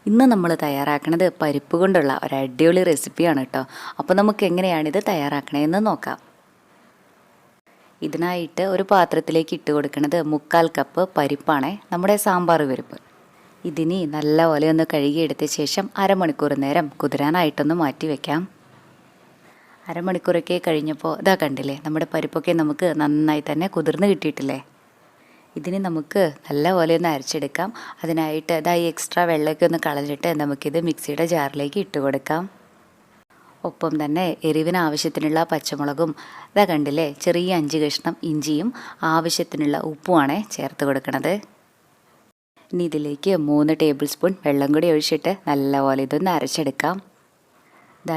ഇന്ന് നമ്മൾ തയ്യാറാക്കുന്നത് പരിപ്പ് കൊണ്ടുള്ള ഒരു അടിപൊളി റെസിപ്പിയാണ് കേട്ടോ. അപ്പോൾ നമുക്ക് എങ്ങനെയാണിത് തയ്യാറാക്കണമെന്ന് നോക്കാം. ഇതിനായിട്ട് ഒരു പാത്രത്തിലേക്ക് ഇട്ട് കൊടുക്കുന്നത് 1/4 കപ്പ് പരിപ്പാണ്, നമ്മുടെ സാമ്പാർ പരിപ്പ്. ഇതിനി നല്ലപോലെ ഒന്ന് കഴുകിയെടുത്ത ശേഷം അരമണിക്കൂർ നേരം കുതിരാനായിട്ടൊന്ന് മാറ്റി വയ്ക്കാം. അരമണിക്കൂറൊക്കെ കഴിഞ്ഞപ്പോൾ ഇതാ കണ്ടില്ലേ, നമ്മുടെ പരിപ്പൊക്കെ നമുക്ക് നന്നായി തന്നെ കുതിർന്ന് കിട്ടിയിട്ടില്ലേ. ഇതിന് നമുക്ക് നല്ലപോലെ ഒന്ന് അരച്ചെടുക്കാം. അതിനായിട്ട് ഈ എക്സ്ട്രാ വെള്ളമൊക്കെ ഒന്ന് കളഞ്ഞിട്ട് നമുക്കിത് മിക്സിയുടെ ജാറിലേക്ക് ഇട്ട് കൊടുക്കാം. ഒപ്പം തന്നെ എരിവിന് ആവശ്യത്തിനുള്ള പച്ചമുളകും ഇതാ കണ്ടില്ലേ, ചെറിയ 5 കഷ്ണം ഇഞ്ചിയും ആവശ്യത്തിനുള്ള ഉപ്പുമാണ് ചേർത്ത് കൊടുക്കുന്നത്. ഇനി ഇതിലേക്ക് 3 ടേബിൾ സ്പൂൺ വെള്ളം കൂടി ഒഴിച്ചിട്ട് നല്ലപോലെ ഇതൊന്ന് അരച്ചെടുക്കാം.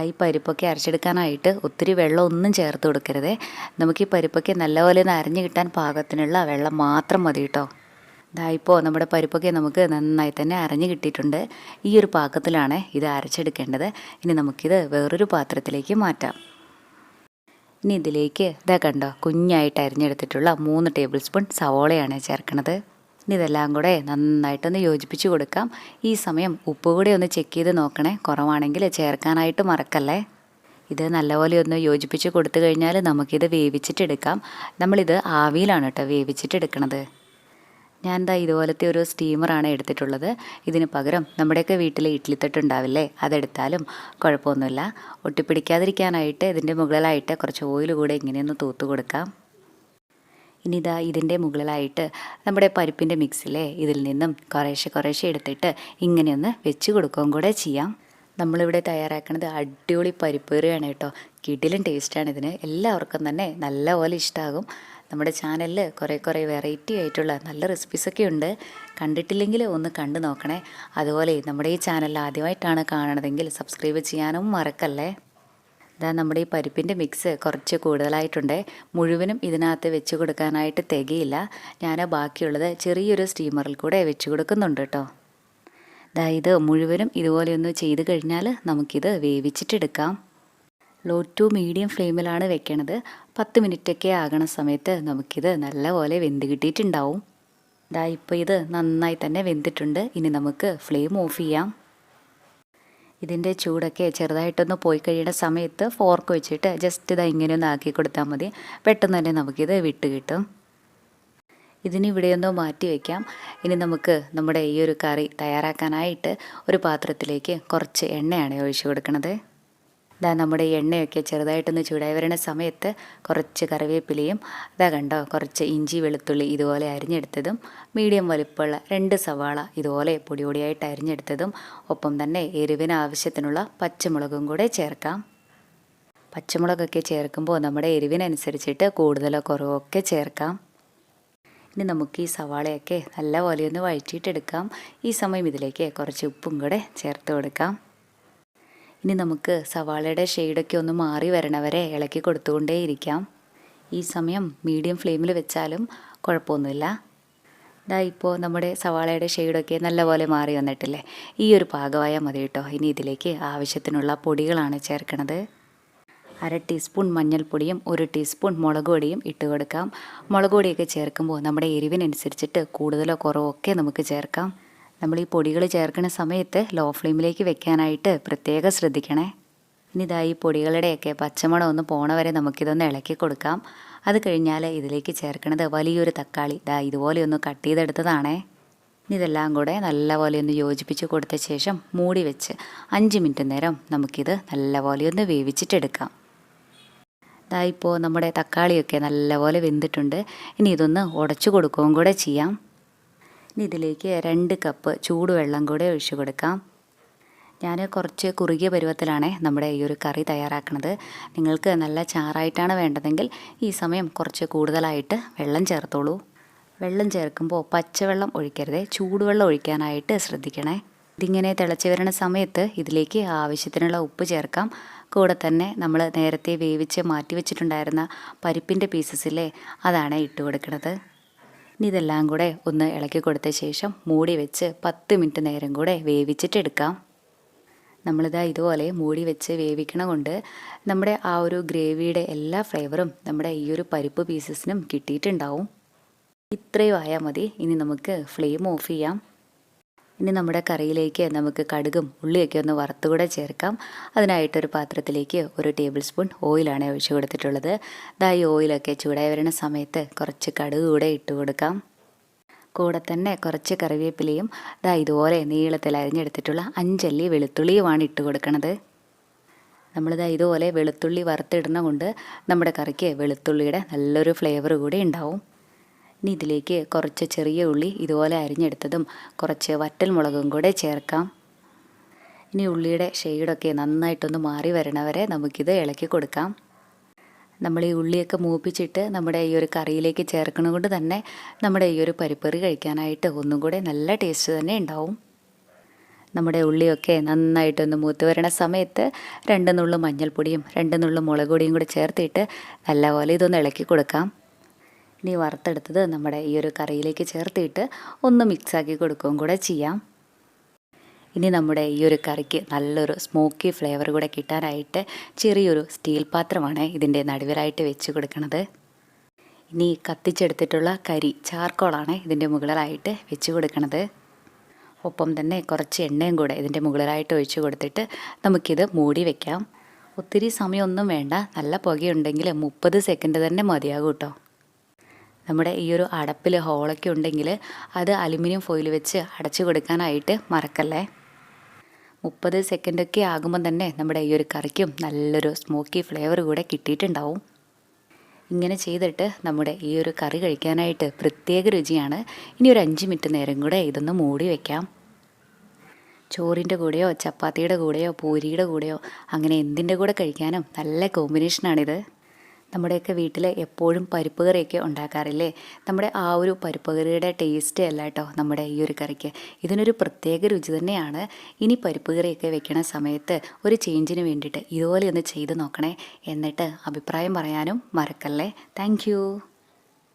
ഈ പരിപ്പൊക്കെ അരച്ചെടുക്കാനായിട്ട് ഒത്തിരി വെള്ളം ഒന്നും ചേർത്ത് കൊടുക്കരുത്. നമുക്ക് ഈ പരിപ്പൊക്കെ നല്ലപോലെ ഒന്ന് അരഞ്ഞു കിട്ടാൻ പാകത്തിനുള്ള വെള്ളം മാത്രം മതി കേട്ടോ. ഇപ്പോൾ നമ്മുടെ പരിപ്പൊക്കെ നമുക്ക് നന്നായി തന്നെ അരഞ്ഞു കിട്ടിയിട്ടുണ്ട്. ഈ ഒരു പാകത്തിലാണ് ഇത് അരച്ചെടുക്കേണ്ടത്. ഇനി നമുക്കിത് വേറൊരു പാത്രത്തിലേക്ക് മാറ്റാം. ഇനി ഇതിലേക്ക് കണ്ടോ, കുഞ്ഞായിട്ട് അരിഞ്ഞെടുത്തിട്ടുള്ള 3 ടേബിൾ സ്പൂൺ സവോളയാണ് ചേർക്കുന്നത്. ഇനി ഇതെല്ലാം കൂടെ നന്നായിട്ടൊന്ന് യോജിപ്പിച്ച് കൊടുക്കാം. ഈ സമയം ഉപ്പ് കൂടെ ഒന്ന് ചെക്ക് ചെയ്ത് നോക്കണേ, കുറവാണെങ്കിൽ ചേർക്കാനായിട്ട് മറക്കല്ലേ. ഇത് നല്ലപോലെ ഒന്ന് യോജിപ്പിച്ച് കൊടുത്തു കഴിഞ്ഞാൽ നമുക്കിത് വേവിച്ചിട്ടെടുക്കാം. നമ്മളിത് ആവിയിലാണ് കേട്ടോ വേവിച്ചിട്ടെടുക്കണത്. ഞാൻ ഇതുപോലത്തെ ഒരു സ്റ്റീമറാണ് എടുത്തിട്ടുള്ളത്. ഇതിന് പകരം നമ്മുടെയൊക്കെ വീട്ടിൽ ഇഡ്ഡലിത്തട്ട് ഉണ്ടാവില്ലേ, അതെടുത്താലും കുഴപ്പമൊന്നുമില്ല. ഒട്ടിപ്പിടിക്കാതിരിക്കാനായിട്ട് ഇതിൻ്റെ മുകളിലായിട്ട് കുറച്ച് ഓയിൽ കൂടെ ഇങ്ങനെയൊന്ന് തൂത്ത് കൊടുക്കാം. ഇനി ഇതിൻ്റെ മുകളിലായിട്ട് നമ്മുടെ പരിപ്പിൻ്റെ മിക്സിലെ ഇതിൽ നിന്നും കുറേശ്ശെ എടുത്തിട്ട് ഇങ്ങനെയൊന്ന് വെച്ച് കൊടുക്കുകയും കൂടെ ചെയ്യാം. നമ്മളിവിടെ തയ്യാറാക്കുന്നത് അടിപൊളി പരിപ്പ് കറിയാണ് കേട്ടോ. കിടിലൻ ടേസ്റ്റാണ് ഇതിന്. എല്ലാവർക്കും തന്നെ നല്ലപോലെ ഇഷ്ടമാകും. നമ്മുടെ ചാനലിൽ കുറേ വെറൈറ്റി ആയിട്ടുള്ള നല്ല റെസിപ്പീസൊക്കെ ഉണ്ട്. കണ്ടിട്ടില്ലെങ്കിൽ ഒന്ന് കണ്ടു നോക്കണേ. അതുപോലെ നമ്മുടെ ഈ ചാനൽ ആദ്യമായിട്ടാണ് കാണണതെങ്കിൽ സബ്സ്ക്രൈബ് ചെയ്യാനും മറക്കല്ലേ. നമ്മുടെ ഈ പരിപ്പിൻ്റെ മിക്സ് കുറച്ച് കൂടുതലായിട്ടുണ്ട്. മുഴുവനും ഇതിനകത്ത് വെച്ച് കൊടുക്കാനായിട്ട് തികയില്ല. ഞാൻ ബാക്കിയുള്ളത് ചെറിയൊരു സ്റ്റീമറിൽ കൂടെ വെച്ച് കൊടുക്കുന്നുണ്ട് കേട്ടോ. ഇത് മുഴുവനും ഇതുപോലെയൊന്ന് ചെയ്ത് കഴിഞ്ഞാൽ നമുക്കിത് വേവിച്ചിട്ടെടുക്കാം. ലോ ടു മീഡിയം ഫ്ലെയിമിലാണ് വെക്കണത്. 10 മിനിറ്റൊക്കെ ആകണ സമയത്ത് നമുക്കിത് നല്ലപോലെ വെന്ത് കിട്ടിയിട്ടുണ്ടാവും. ഇപ്പോൾ ഇത് നന്നായി തന്നെ വെന്തിട്ടുണ്ട്. ഇനി നമുക്ക് ഫ്ലെയിം ഓഫ് ചെയ്യാം. ഇതിൻ്റെ ചൂടൊക്കെ ചെറുതായിട്ടൊന്ന് പോയി കഴിയുന്ന സമയത്ത് ഫോർക്ക് വെച്ചിട്ട് ജസ്റ്റ് ഇങ്ങനെയൊന്ന് ആക്കി കൊടുത്താൽ മതി. പെട്ടെന്ന് തന്നെ നമുക്കിത് വിട്ട് കിട്ടും. ഇതിനിവിടെയൊന്ന് മാറ്റി വയ്ക്കാം. ഇനി നമുക്ക് നമ്മുടെ ഈ ഒരു കറി തയ്യാറാക്കാനായിട്ട് ഒരു പാത്രത്തിലേക്ക് കുറച്ച് എണ്ണയാണ് ഒഴിച്ചു കൊടുക്കുന്നത്. നമ്മുടെ എണ്ണയൊക്കെ ചെറുതായിട്ടൊന്ന് ചൂടായി വരുന്ന സമയത്ത് കുറച്ച് കറിവേപ്പിലയും കണ്ടോ, കുറച്ച് ഇഞ്ചി വെളുത്തുള്ളി ഇതുപോലെ അരിഞ്ഞെടുത്തതും, മീഡിയം വലിപ്പമുള്ള 2 സവാള ഇതുപോലെ പൊടിയായിട്ട് അരിഞ്ഞെടുത്തതും, ഒപ്പം തന്നെ എരിവിന് ആവശ്യത്തിനുള്ള പച്ചമുളകും കൂടെ ചേർക്കാം. പച്ചമുളകൊക്കെ ചേർക്കുമ്പോൾ നമ്മുടെ എരിവിനനുസരിച്ചിട്ട് കൂടുതലോ കുറവൊക്കെ ചേർക്കാം. ഇനി നമുക്ക് ഈ സവാളയൊക്കെ നല്ലപോലെ ഒന്ന് വഴറ്റിയിട്ടെടുക്കാം. ഈ സമയം ഇതിലേക്ക് കുറച്ച് ഉപ്പും കൂടെ ചേർത്ത് കൊടുക്കാം. ഇനി നമുക്ക് സവാളയുടെ ഷെയ്ഡൊക്കെ ഒന്ന് മാറി വരണവരെ ഇളക്കി കൊടുത്തുകൊണ്ടേയിരിക്കാം. ഈ സമയം മീഡിയം ഫ്ലെയിമിൽ വെച്ചാലും കുഴപ്പമൊന്നുമില്ല. ഇപ്പോൾ നമ്മുടെ സവാളയുടെ ഷെയ്ഡൊക്കെ നല്ലപോലെ മാറി വന്നിട്ടില്ലേ. ഈ ഒരു പാകമായാൽ മതി കേട്ടോ. ഇനി ഇതിലേക്ക് ആവശ്യത്തിനുള്ള പൊടികളാണ് ചേർക്കണത്. 1/2 ടീസ്പൂൺ മഞ്ഞൾപ്പൊടിയും 1 ടീസ്പൂൺ മുളക് പൊടിയും ഇട്ട് കൊടുക്കാം. മുളക് പൊടിയൊക്കെ ചേർക്കുമ്പോൾ നമ്മുടെ എരിവിനനുസരിച്ചിട്ട് കൂടുതലോ കുറവോ ഒക്കെ നമുക്ക് ചേർക്കാം. നമ്മൾ ഈ പൊടികൾ ചേർക്കുന്ന സമയത്ത് ലോ ഫ്ലെയിമിലേക്ക് വെക്കാനായിട്ട് പ്രത്യേകം ശ്രദ്ധിക്കണേ. ഇനി ഈ പൊടികളുടെയൊക്കെ പച്ചമണം ഒന്ന് പോണ വരെ നമുക്കിതൊന്ന് ഇളക്കി കൊടുക്കാം. അത് കഴിഞ്ഞാൽ ഇതിലേക്ക് ചേർക്കുന്നത് വലിയൊരു തക്കാളി ഇതുപോലെ ഒന്ന് കട്ട് ചെയ്തെടുത്തതാണേ. ഇതെല്ലാം കൂടെ നല്ലപോലെ ഒന്ന് യോജിപ്പിച്ച് കൊടുത്ത ശേഷം മൂടി വെച്ച് 5 മിനിറ്റ് നേരം നമുക്കിത് നല്ലപോലെ ഒന്ന് വേവിച്ചിട്ടെടുക്കാം. ഇപ്പോൾ നമ്മുടെ തക്കാളിയൊക്കെ നല്ലപോലെ വെന്തിട്ടുണ്ട്. ഇനി ഇതൊന്ന് ഉടച്ചു കൊടുക്കുകയും കൂടെ ചെയ്യാം. ഇനി ഇതിലേക്ക് 2 കപ്പ് ചൂടുവെള്ളം കൂടെ ഒഴിച്ചു കൊടുക്കാം. ഞാൻ കുറച്ച് കുറുകിയ പരുവത്തിലാണ് നമ്മുടെ ഈ ഒരു കറി തയ്യാറാക്കുന്നത്. നിങ്ങൾക്ക് നല്ല ചാറായിട്ടാണ് വേണ്ടതെങ്കിൽ ഈ സമയം കുറച്ച് കൂടുതലായിട്ട് വെള്ളം ചേർത്തോളൂ. വെള്ളം ചേർക്കുമ്പോൾ പച്ചവെള്ളം ഒഴിക്കരുത്, ചൂടുവെള്ളം ഒഴിക്കാനായിട്ട് ശ്രദ്ധിക്കണേ. ഇതിങ്ങനെ തിളച്ച് വരുന്ന സമയത്ത് ഇതിലേക്ക് ആവശ്യത്തിനുള്ള ഉപ്പ് ചേർക്കാം. കൂടെ തന്നെ നമ്മൾ നേരത്തെ വേവിച്ച് മാറ്റി വെച്ചിട്ടുണ്ടായിരുന്ന പരിപ്പിൻ്റെ പീസസില്ലേ, അതാണ് ഇട്ട് കൊടുക്കുന്നത്. ഇനി ഇതെല്ലാം കൂടെ ഒന്ന് ഇളക്കി കൊടുത്ത ശേഷം മൂടി വെച്ച് 10 മിനിറ്റ് നേരം കൂടെ വേവിച്ചിട്ടെടുക്കാം. ഇതുപോലെ മൂടി വെച്ച് വേവിക്കണ കൊണ്ട് നമ്മുടെ ആ ഒരു ഗ്രേവിയുടെ എല്ലാ ഫ്ലേവറും നമ്മുടെ ഈ ഒരു പരിപ്പ് പീസസിനും കിട്ടിയിട്ടുണ്ടാവും. ഇത്രയും ആയാൽ മതി. ഇനി നമുക്ക് ഫ്ലെയിം ഓഫ് ചെയ്യാം. ഇനി നമ്മുടെ കറിയിലേക്ക് നമുക്ക് കടുകും ഉള്ളിയൊക്കെ ഒന്ന് വറുത്തുകൂടെ ചേർക്കാം. അതിനായിട്ടൊരു പാത്രത്തിലേക്ക് 1 ടേബിൾ സ്പൂൺ ഓയിലാണ് ഒഴിച്ചു കൊടുത്തിട്ടുള്ളത്. ഈ ഓയിലൊക്കെ ചൂടായി വരുന്ന സമയത്ത് കുറച്ച് കടുക് കൂടെ ഇട്ട് കൊടുക്കാം. കൂടെ തന്നെ കുറച്ച് കറിവേപ്പിലയും ഇതുപോലെ നീളത്തിൽ അരിഞ്ഞെടുത്തിട്ടുള്ള 5 അല്ലി വെളുത്തുള്ളിയുമാണ് ഇട്ട് കൊടുക്കുന്നത്. ഇതുപോലെ വെളുത്തുള്ളി വറുത്തിടുന്ന കൊണ്ട് നമ്മുടെ കറിക്ക് വെളുത്തുള്ളിയുടെ നല്ലൊരു ഫ്ലേവർ കൂടി ഉണ്ടാവും. ഇനി ഇതിലേക്ക് കുറച്ച് ചെറിയ ഉള്ളി ഇതുപോലെ അരിഞ്ഞെടുത്തതും കുറച്ച് വറ്റൽ മുളകും കൂടെ ചേർക്കാം. ഇനി ഉള്ളിയുടെ ഷെയ്ഡൊക്കെ നന്നായിട്ടൊന്ന് മാറി വരണവരെ നമുക്കിത് ഇളക്കി കൊടുക്കാം. നമ്മൾ ഈ ഉള്ളിയൊക്കെ മൂപ്പിച്ചിട്ട് നമ്മുടെ ഈ ഒരു കറിയിലേക്ക് ചേർക്കണ കൊണ്ട് തന്നെ നമ്മുടെ ഈ ഒരു പരിപ്പറി കഴിക്കാനായിട്ട് ഒന്നും കൂടെ നല്ല ടേസ്റ്റ് തന്നെ ഉണ്ടാവും. നമ്മുടെ ഉള്ളിയൊക്കെ നന്നായിട്ടൊന്ന് മൂത്ത് വരണ സമയത്ത് 2 നുള്ളു മഞ്ഞൾപ്പൊടിയും 2 നുള്ളു മുളക് പൊടിയും കൂടി ചേർത്തിട്ട് നല്ലപോലെ ഇതൊന്ന് ഇളക്കി കൊടുക്കാം. ഇനി വറുത്തെടുത്തത് നമ്മുടെ ഈ ഒരു കറിയിലേക്ക് ചേർത്തിട്ട് ഒന്ന് മിക്സാക്കി കൊടുക്കുകയും കൂടെ ചെയ്യാം. ഇനി നമ്മുടെ ഈ ഒരു കറിക്ക് നല്ലൊരു സ്മോക്കി ഫ്ലേവർ കൂടെ കിട്ടാനായിട്ട് ചെറിയൊരു സ്റ്റീൽ പാത്രമാണ് ഇതിൻ്റെ നടുവിലായിട്ട് വെച്ച് കൊടുക്കുന്നത്. ഇനി കത്തിച്ചെടുത്തിട്ടുള്ള ചാർക്കോളാണ് ഇതിൻ്റെ മുകളിലായിട്ട് വെച്ച് കൊടുക്കുന്നത്. ഒപ്പം തന്നെ കുറച്ച് എണ്ണയും കൂടെ ഇതിൻ്റെ മുകളിലായിട്ട് ഒഴിച്ച് കൊടുത്തിട്ട് നമുക്കിത് മൂടി വയ്ക്കാം. ഒത്തിരി സമയമൊന്നും വേണ്ട, നല്ല പുകയുണ്ടെങ്കിൽ 30 സെക്കൻഡ് തന്നെ മതിയാകും കേട്ടോ. നമ്മുടെ ഈ ഒരു അടപ്പിൽ ഹോളൊക്കെ ഉണ്ടെങ്കിൽ അത് അലുമിനിയം ഫോയിൽ വെച്ച് അടച്ചു കൊടുക്കാനായിട്ട് മറക്കല്ലേ. 30 സെക്കൻഡൊക്കെ ആകുമ്പം തന്നെ നമ്മുടെ ഈ ഒരു കറിക്കും നല്ലൊരു സ്മോക്കി ഫ്ലേവർ കൂടെ കിട്ടിയിട്ടുണ്ടാവും. ഇങ്ങനെ ചെയ്തിട്ട് നമ്മുടെ ഈ ഒരു കറി കഴിക്കാനായിട്ട് പ്രത്യേക രുചിയാണ്. ഇനി ഒരു 5 മിനിറ്റ് നേരം കൂടെ ഇതൊന്ന് മൂടി വയ്ക്കാം. ചോറിൻ്റെ കൂടെയോ ചപ്പാത്തിയുടെ കൂടെയോ പൂരിയുടെ കൂടെയോ അങ്ങനെ എന്തിൻ്റെ കൂടെ കഴിക്കാനും നല്ല കോമ്പിനേഷനാണിത്. നമ്മുടെയൊക്കെ വീട്ടിൽ എപ്പോഴും പരിപ്പ് കറിയൊക്കെ ഉണ്ടാക്കാറില്ലേ? നമ്മുടെ ആ ഒരു പരിപ്പ് കറിയുടെ ടേസ്റ്റ് അല്ല കേട്ടോ നമ്മുടെ ഈ ഒരു കറിക്ക്. ഇതിനൊരു പ്രത്യേക രുചി തന്നെയാണ്. ഇനി പരിപ്പ് കറിയൊക്കെ വെക്കണ സമയത്ത് ഒരു ചേഞ്ചിന് വേണ്ടിയിട്ട് ഇതുപോലെ ഒന്ന് ചെയ്ത് നോക്കണേ. എന്നിട്ട് അഭിപ്രായം പറയാനും മറക്കല്ലേ. താങ്ക്